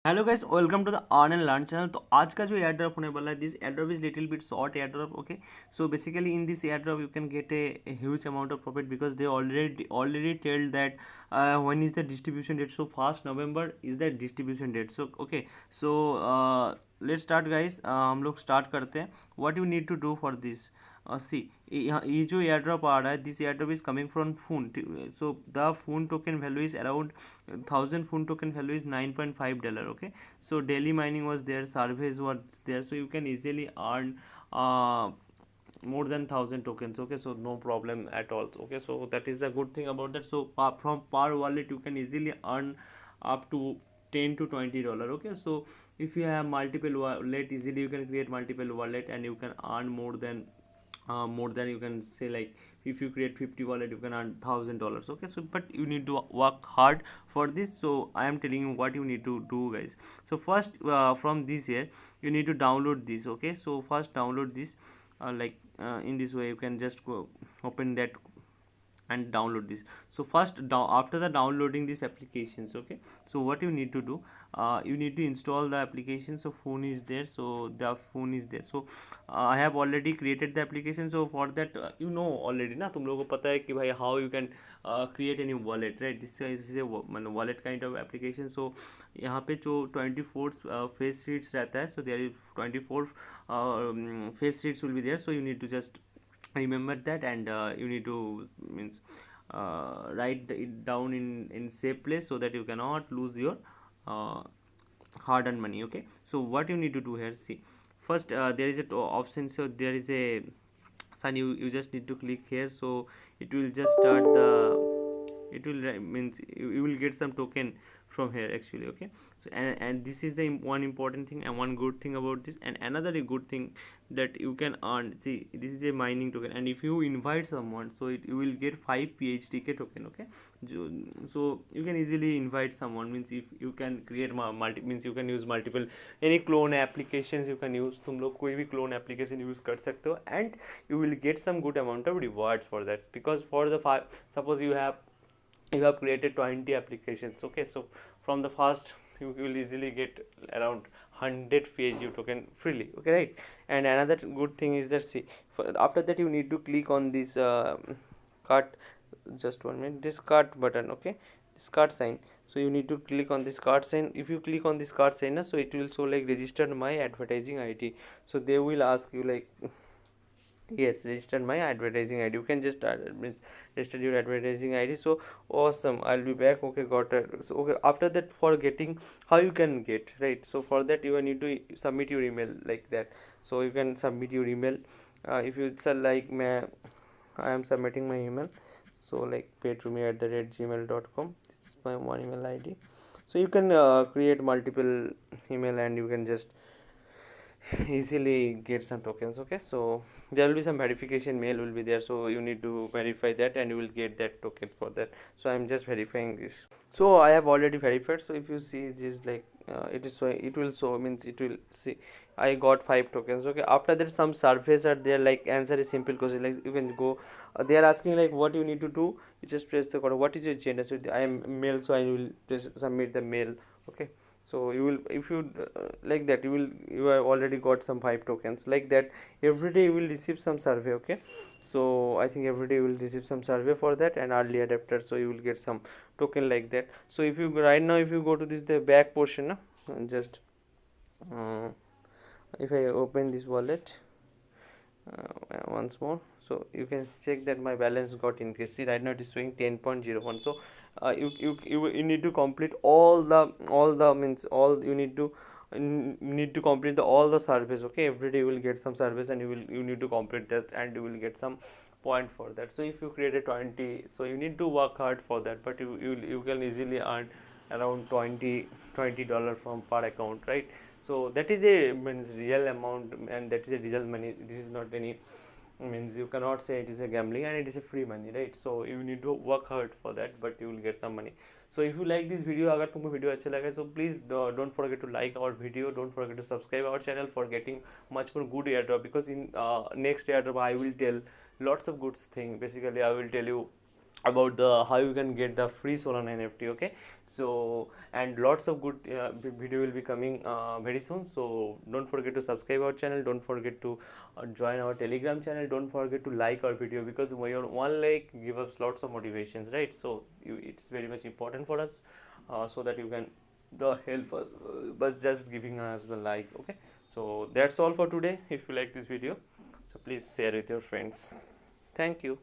Hello guys, welcome to the earn and learn channel. तो आज का जो एयर ड्रॉप होने वाला है, this air drop is little bit short airdrop. Okay, so basically in this air drop you can get a huge amount of profit because they already telled that when is the distribution date. So first November is the distribution date. So okay, so let's start guys. हम लोग start करते हैं। What you need to do for this, see, ये जो air drop आ रहा है, this air drop is coming from fun. So the fun token value is around 1000 Fun token value is $9.5. Okay, so daily mining was there, surveys was there, so you can easily earn more than 1000 tokens. Okay, so no problem at all. Okay, so that is the good thing about that. So from par wallet you can easily earn up to $10 to $20. Okay, so if you have multiple wallet, easily you can create multiple wallet and you can earn more than, you can say, like, if you create 50 wallet you can earn $1000. Okay, so but you need to work hard for this. So I am telling you what you need to do, guys. So first, from this here you need to download this. Okay, so first download this, in this way you can just go open that and download this. So first, after the downloading these applications, okay, so what you need to do, you need to install the application. So phone is there, so the phone is there. So I have already created the application. So for that, already ना, तुम लोगों को पता है कि भाई how you can create a new wallet, right? This is a wallet kind of application. So यहाँ पे जो 24 face sheets रहता है, so there is 24 face sheets will be there. So you need to just remember that, and you need to, means, write it down in safe place so that you cannot lose your uh, hard earned money. Okay, so what you need to do here, see, first, there is a option. So there is a sign, you just need to click here. So it will just start the, it will means you will get some token from here actually. Okay, so and this is the one important thing and one good thing about this. And another good thing that you can earn, see, this is a mining token, and if you invite someone, so you will get 5 PHDK token. Okay, so you can easily invite someone, means if you can create multi, means you can use multiple any clone applications you can use. तुम लोग कोई भी clone application use कर सकते हो, and you will get some good amount of rewards for that. Because for the suppose you have created 20 applications. Okay, so from the first you will easily get around 100 PHU token freely. Okay, right? And another good thing is that, see, after that you need to click on this cart, just 1 minute, this cart button. Okay, this cart sign. So you need to click on this cart sign. If you click on this cart sign, so it will show like registered my advertising ID. So they will ask you like, yes, registered my advertising ID. You can just means register your advertising ID. So awesome, I'll be back. Okay, got it. So okay, after that, for getting, how you can get, right? So for that you need to submit your email like that. So you can submit your email. If you say like, I am submitting my email. So like paytome@gmail.com, this is my one email ID. So you can create multiple email and you can just easily get some tokens. Okay, so there will be some verification mail will be there, so you need to verify that and you will get that token for that. So I'm just verifying this. So I have already verified. So if you see this, like, it is showing, it will show, means it will see I got 5 tokens. Okay, after that some surveys are there, like answer is simple question, like you can go, they are asking like what you need to do. You just press the code, what is your gender. So I am male, so I will just submit the male. Okay, so you will, if you like that, you have already got some 5 tokens like that. Every day you will receive some survey. Okay, so I think every day you will receive some survey for that, and early adapter, so you will get some token like that. So if you right now, if you go to this the back portion, and just uh, if I open this wallet once more, so you can check that my balance got increased. See, right now it is showing 10.01. So you need to complete all the means all you need to complete all the surveys. Okay, every day you will get some surveys and you need to complete that, and you will get some point for that. So if you create a 20, so you need to work hard for that, but you can easily earn around $20 from per account, right? So that is a, means, real amount, and that is a real money. This is not any, means, you cannot say it is a gambling, and it is a free money, right? So you need to work hard for that, but you will get some money. So if you like this video, अगर तुमको video अच्छा लगा, so please don't forget to like our video, don't forget to subscribe our channel for getting much more good airdrop. Because in next airdrop I will tell lots of good thing. Basically I will tell you about the how you can get the free Solana NFT. Okay, so and lots of good video will be coming very soon. So don't forget to subscribe our channel, don't forget to join our Telegram channel, don't forget to like our video, because your one like give us lots of motivations, right? So it's very much important for us, so that you can help us but just giving us the like. Okay, so that's all for today. If you like this video, so please share with your friends. Thank you.